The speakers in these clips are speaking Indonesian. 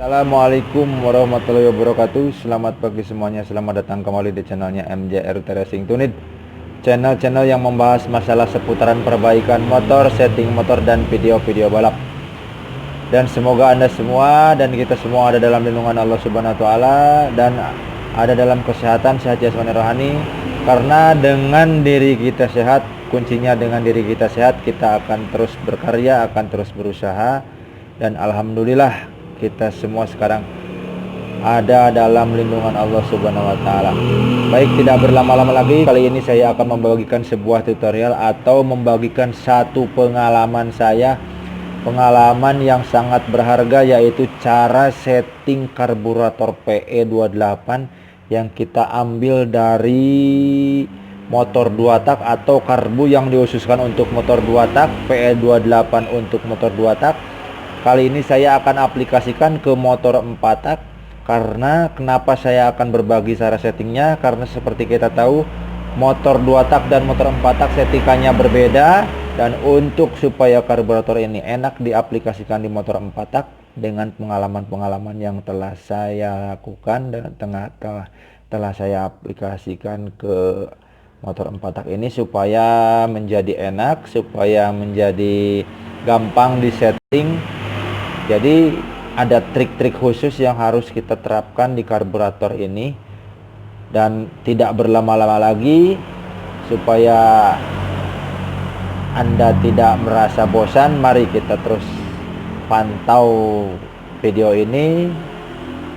Assalamualaikum warahmatullahi wabarakatuh. Selamat pagi semuanya. Selamat datang kembali di channelnya MJR Racing Tunit. Channel-channel yang membahas masalah seputaran perbaikan motor, setting motor, dan video-video balap. Dan semoga Anda semua dan kita semua ada dalam lindungan Allah Subhanahu wa taala dan ada dalam kesehatan, sehat jasmani rohani. Karena dengan diri kita sehat, kuncinya dengan diri kita sehat, kita akan terus berkarya, akan terus berusaha. Dan alhamdulillah kita semua sekarang ada dalam lindungan Allah Subhanahu wa taala. Baik, tidak berlama-lama lagi, kali ini saya akan membagikan sebuah tutorial atau membagikan satu pengalaman saya, pengalaman yang sangat berharga, yaitu cara setting karburator PE28 yang kita ambil dari motor 2 tak atau karbu yang dikhususkan untuk motor 2 tak, PE28 untuk motor 2 tak. Kali ini saya akan aplikasikan ke motor 4 tak. Karena kenapa saya akan berbagi cara settingnya, karena seperti kita tahu motor 2 tak dan motor 4 tak settingannya berbeda. Dan untuk supaya karburator ini enak diaplikasikan di motor 4 tak, dengan pengalaman-pengalaman yang telah saya lakukan dan telah saya aplikasikan ke motor 4 tak ini, supaya menjadi enak, supaya menjadi gampang disetting. Jadi ada trik-trik khusus yang harus kita terapkan di karburator ini. Dan tidak berlama-lama lagi, supaya Anda tidak merasa bosan, mari kita terus pantau video ini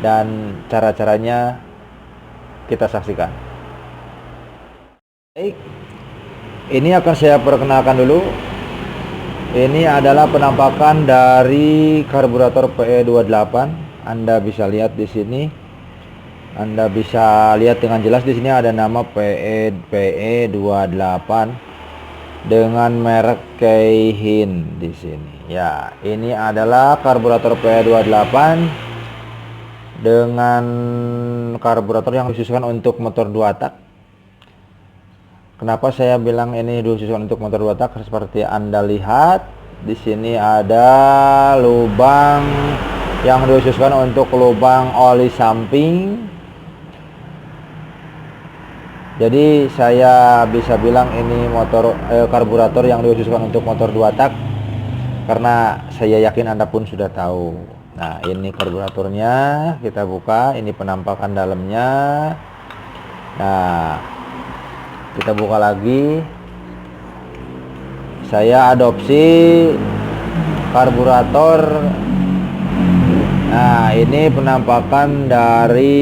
dan cara-caranya kita saksikan. Baik, ini akan saya perkenalkan dulu. Ini adalah penampakan dari karburator PE28. Anda bisa lihat di sini. Anda bisa lihat dengan jelas di sini ada nama PE28 dengan merek Keihin di sini. Ya, ini adalah karburator PE28 dengan karburator yang dikhususkan untuk motor 2 tak. Kenapa saya bilang ini dikhususkan untuk motor 2 tak? Seperti Anda lihat di sini ada lubang yang dikhususkan untuk lubang oli samping. Jadi saya bisa bilang ini karburator yang dikhususkan untuk motor 2 tak, karena saya yakin Anda pun sudah tahu. Nah, ini karburatornya, kita buka. Ini penampakan dalamnya. Nah, kita buka lagi. Saya adopsi karburator. Nah, ini penampakan dari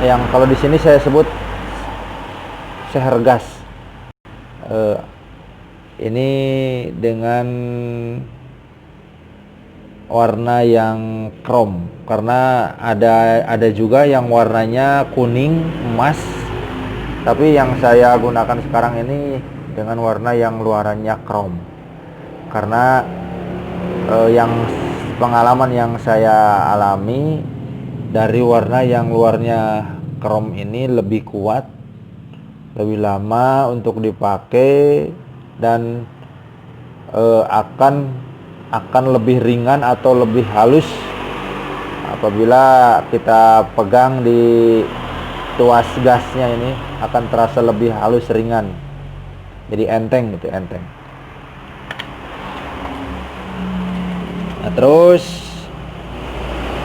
yang kalau di sini saya sebut sehergas. Ini dengan warna yang chrome, karena ada juga yang warnanya kuning emas, tapi yang saya gunakan sekarang ini dengan warna yang luarannya chrome, karena yang pengalaman yang saya alami, dari warna yang luarnya chrome ini lebih kuat, lebih lama untuk dipakai, dan akan lebih ringan atau lebih halus apabila kita pegang di tuas gasnya. Ini akan terasa lebih halus, ringan, jadi enteng gitu, enteng. Nah, terus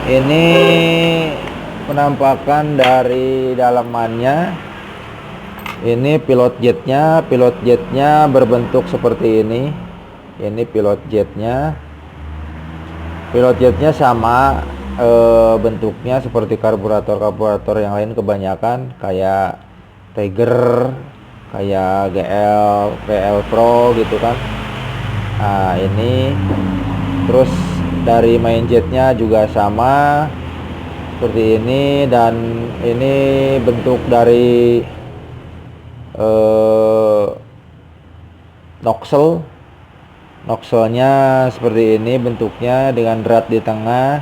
ini penampakan dari dalamannya. Ini pilot jetnya berbentuk seperti ini. Ini pilot jetnya sama bentuknya seperti karburator yang lain, kebanyakan kayak Tiger, kayak GL Pro gitu kan. Nah, ini terus dari main jetnya juga sama seperti ini, dan ini bentuk dari noxelnya seperti ini bentuknya, dengan drat di tengah.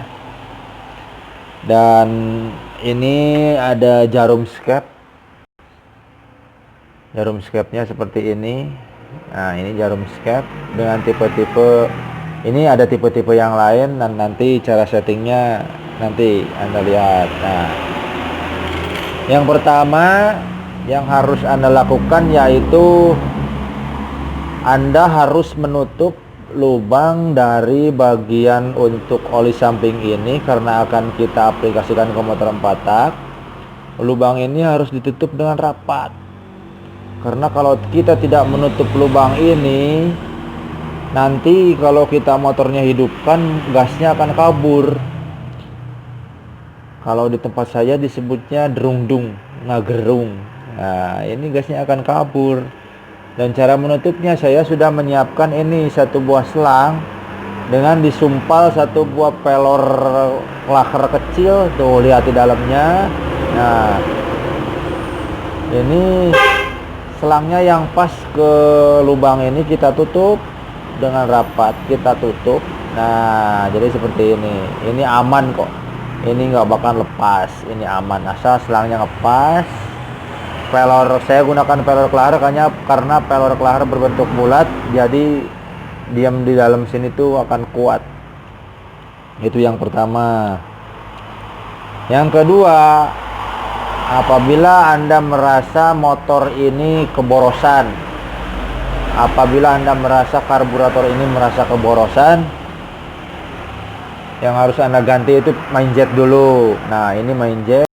Dan ini ada jarum skep nya seperti ini. Nah, ini jarum skep dengan tipe-tipe Ini ada tipe-tipe yang lain dan nanti cara settingnya nanti Anda lihat. Nah, yang pertama yang harus Anda lakukan yaitu Anda harus menutup lubang dari bagian untuk oli samping ini karena akan kita aplikasikan ke motor 4 tak. Lubang ini harus ditutup dengan rapat. Karena kalau kita tidak menutup lubang ini, nanti kalau kita motornya hidupkan, gasnya akan kabur. Kalau di tempat saya disebutnya derungdung, ngagerung. Nah, ini gasnya akan kabur. Dan cara menutupnya saya sudah menyiapkan ini satu buah selang dengan disumpal satu buah pelor laker kecil. Tuh, lihat di dalamnya. Nah, ini selangnya yang pas ke lubang ini kita tutup dengan rapat, kita tutup. Nah, jadi seperti ini. Ini aman kok. Ini nggak bakal lepas. Ini aman asal selangnya ngepas. Pelor saya gunakan pelor kelahar karena pelor kelahar berbentuk bulat, jadi diam di dalam sini tuh akan kuat. Itu yang pertama. Yang kedua, apabila Anda merasa motor ini keborosan, apabila Anda merasa karburator ini merasa keborosan, yang harus Anda ganti itu main jet dulu. Nah, ini main jet.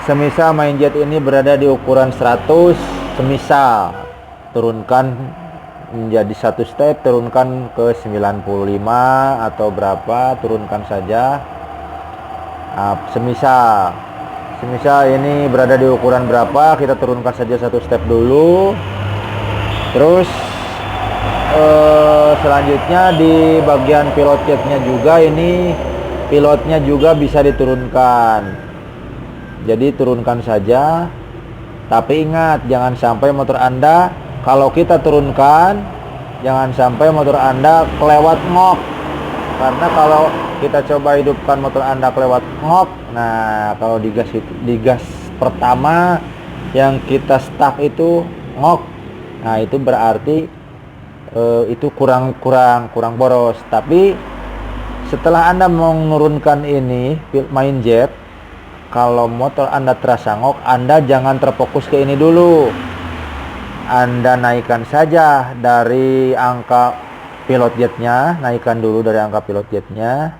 Semisal main jet ini berada di ukuran 100, semisal turunkan menjadi satu step, turunkan ke 95 atau berapa, turunkan saja. Semisal ini berada di ukuran berapa, kita turunkan saja satu step dulu. Terus selanjutnya di bagian pilot jetnya juga, ini pilotnya juga bisa diturunkan. Jadi turunkan saja, tapi ingat jangan sampai motor Anda, kalau kita turunkan jangan sampai motor Anda kelewat ngok. Karena kalau kita coba hidupkan motor Anda kelewat ngok, nah kalau di gas pertama yang kita stuck itu ngok, nah itu berarti itu kurang boros. Tapi setelah Anda menurunkan ini main jet, kalau motor Anda terasa ngok, Anda jangan terfokus ke ini dulu. Anda naikkan saja dari angka pilot jetnya, naikkan dulu dari angka pilot jetnya.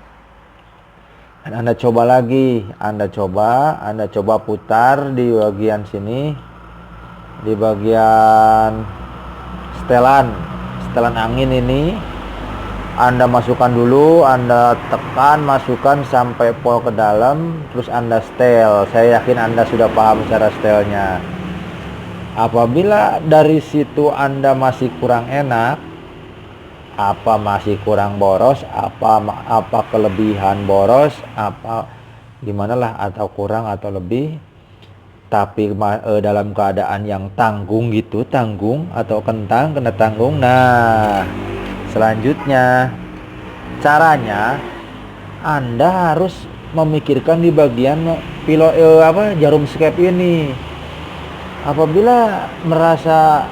Dan Anda coba lagi, Anda coba putar di bagian sini, di bagian setelan angin ini. Anda masukkan dulu, Anda tekan, masukkan sampai pol ke dalam, terus Anda setel. Saya yakin Anda sudah paham cara setelnya. Apabila dari situ Anda masih kurang enak, apa masih kurang boros, apa kelebihan boros, apa gimana lah, atau kurang atau lebih, tapi dalam keadaan yang tanggung gitu, tanggung atau kena tanggung. Nah, selanjutnya caranya Anda harus memikirkan di bagian jarum skep ini. Apabila merasa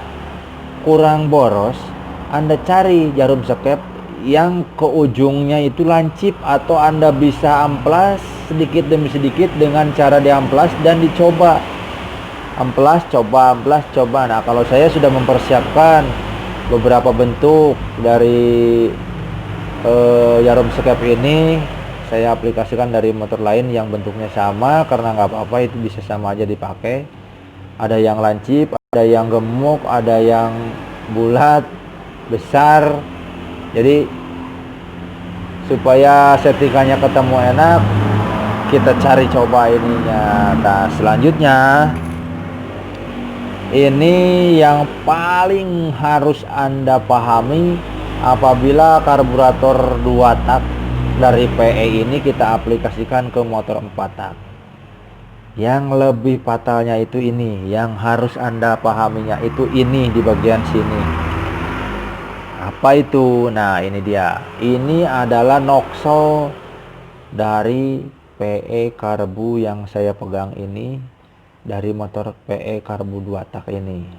kurang boros, Anda cari jarum skep yang ke ujungnya itu lancip, atau Anda bisa amplas sedikit demi sedikit dengan cara diamplas dan dicoba. Amplas, coba. Nah, kalau saya sudah mempersiapkan beberapa bentuk dari jarum skep ini, saya aplikasikan dari motor lain yang bentuknya sama, karena nggak apa-apa, itu bisa sama aja dipakai. Ada yang lancip, ada yang gemuk, ada yang bulat, besar. Jadi supaya settingannya ketemu enak, kita cari coba ininya. Nah, selanjutnya ini yang paling harus Anda pahami apabila karburator 2 tak dari PE ini kita aplikasikan ke motor 4 tak. Yang lebih fatalnya itu ini, yang harus Anda pahaminya itu ini di bagian sini. Apa itu? Nah, ini dia. Ini adalah noksel dari PE karbu yang saya pegang ini, dari motor PE karbu 2 tak ini.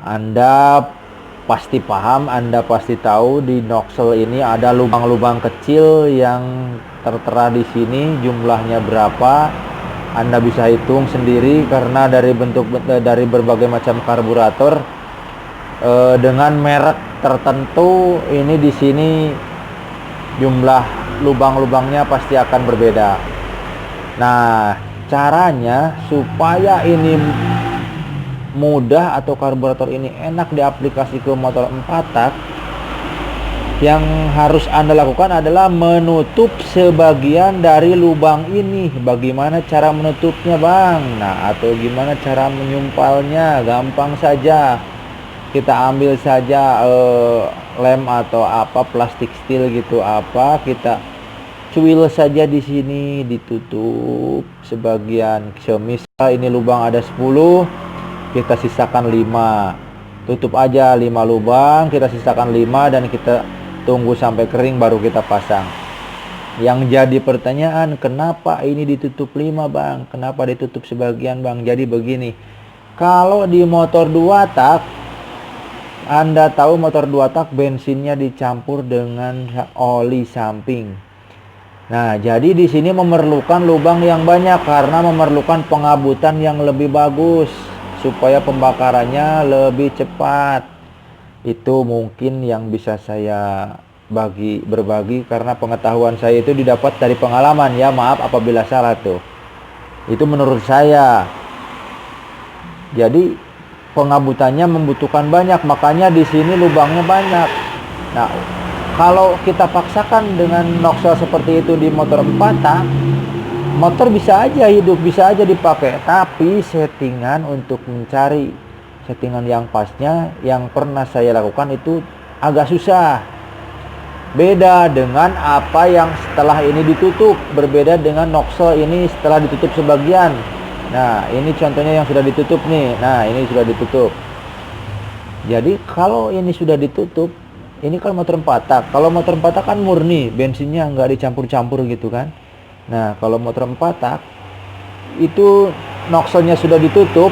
Anda pasti paham, Anda pasti tahu di nozzle ini ada lubang-lubang kecil yang tertera di sini, jumlahnya berapa Anda bisa hitung sendiri karena dari dari berbagai macam karburator dengan merek tertentu ini di sini jumlah lubang-lubangnya pasti akan berbeda. Nah, caranya supaya ini mudah atau karburator ini enak diaplikasi ke motor 4 tak, yang harus Anda lakukan adalah menutup sebagian dari lubang ini. Bagaimana cara menutupnya, Bang? Nah, atau gimana cara menyumpalnya? Gampang saja. Kita ambil saja lem atau apa, plastik steel gitu apa, kita cuil saja di sini, ditutup sebagian. Semisal ini lubang ada 10, kita sisakan 5. Tutup aja 5 lubang, kita sisakan 5 dan kita tunggu sampai kering baru kita pasang. Yang jadi pertanyaan, kenapa ini ditutup 5, Bang? Kenapa ditutup sebagian, Bang? Jadi begini. Kalau di motor 2 tak, Anda tahu motor 2 tak bensinnya dicampur dengan oli samping. Nah, jadi di sini memerlukan lubang yang banyak karena memerlukan pengabutan yang lebih bagus supaya pembakarannya lebih cepat. Itu mungkin yang bisa saya berbagi karena pengetahuan saya itu didapat dari pengalaman ya. Maaf apabila salah tuh. Itu menurut saya. Jadi pengabutannya membutuhkan banyak, makanya di sini lubangnya banyak. Nah, kalau kita paksakan dengan nozzle seperti itu di motor 4 tak, motor bisa aja hidup, bisa aja dipakai, tapi settingan untuk mencari settingan yang pasnya yang pernah saya lakukan itu agak susah. Beda dengan apa yang setelah ini ditutup, berbeda dengan nozzle ini setelah ditutup sebagian. Nah, ini contohnya yang sudah ditutup nih. Nah, ini sudah ditutup. Jadi kalau ini sudah ditutup, ini kan motor 4 tak. Kalau motor 4 tak kan murni, bensinnya nggak dicampur-campur gitu kan. Nah, kalau motor 4 tak itu nozzle-nya sudah ditutup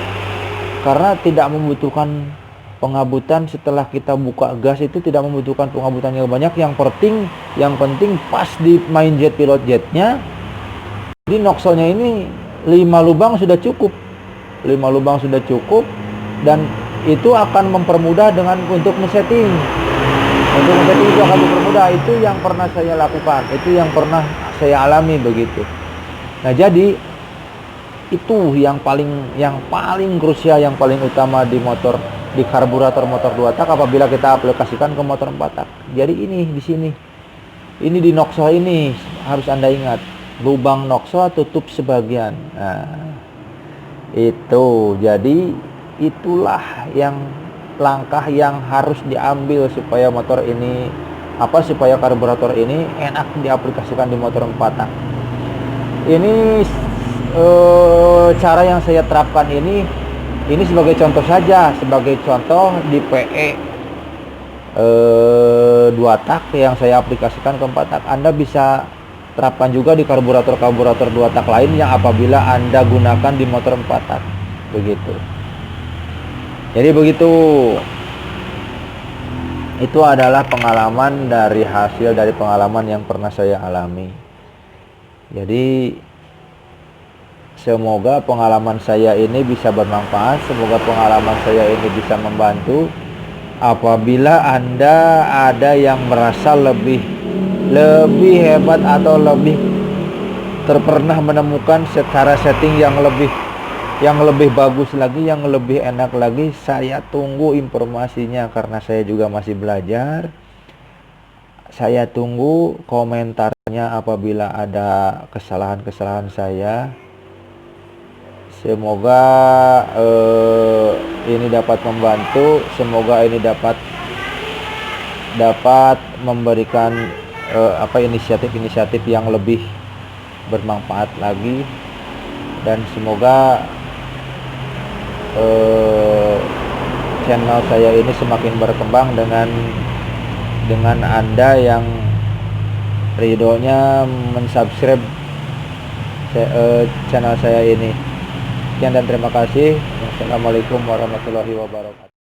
karena tidak membutuhkan pengabutan. Setelah kita buka gas itu tidak membutuhkan pengabutan yang banyak. Yang penting pas di main jet, pilot jetnya. Jadi nozzle-nya ini 5 lubang sudah cukup. 5 lubang sudah cukup dan itu akan mempermudah untuk men-setting. Untuk men-setting itu akan mempermudah. Itu yang pernah saya lakukan. Itu yang pernah saya alami begitu. Nah, jadi itu yang paling krusial, yang paling utama di karburator motor 2 tak apabila kita aplikasikan ke motor 4 tak. Jadi ini di sini. Ini di nozzle ini harus Anda ingat. Lubang nozzle tutup sebagian. Nah, itu. Jadi itulah langkah yang harus diambil supaya supaya karburator ini enak diaplikasikan di motor 4 tak. Ini cara yang saya terapkan ini sebagai contoh saja, sebagai contoh di PE 2 tak yang saya aplikasikan ke 4 tak. Anda bisa terapkan juga di karburator 2 tak lain yang apabila Anda gunakan di motor 4 tak. Begitu. Jadi begitu. Itu adalah hasil dari pengalaman yang pernah saya alami. Jadi semoga pengalaman saya ini bisa bermanfaat, semoga pengalaman saya ini bisa membantu. Apabila Anda ada yang merasa lebih hebat atau lebih pernah menemukan cara setting yang lebih bagus lagi, yang lebih enak lagi, saya tunggu informasinya karena saya juga masih belajar. Saya tunggu komentarnya apabila ada kesalahan-kesalahan saya. Semoga ini dapat membantu, semoga ini dapat memberikan inisiatif yang lebih bermanfaat lagi, dan semoga channel saya ini semakin berkembang dengan Anda yang ridhonya mensubscribe channel saya ini. Sekian dan terima kasih. Wassalamualaikum warahmatullahi wabarakatuh.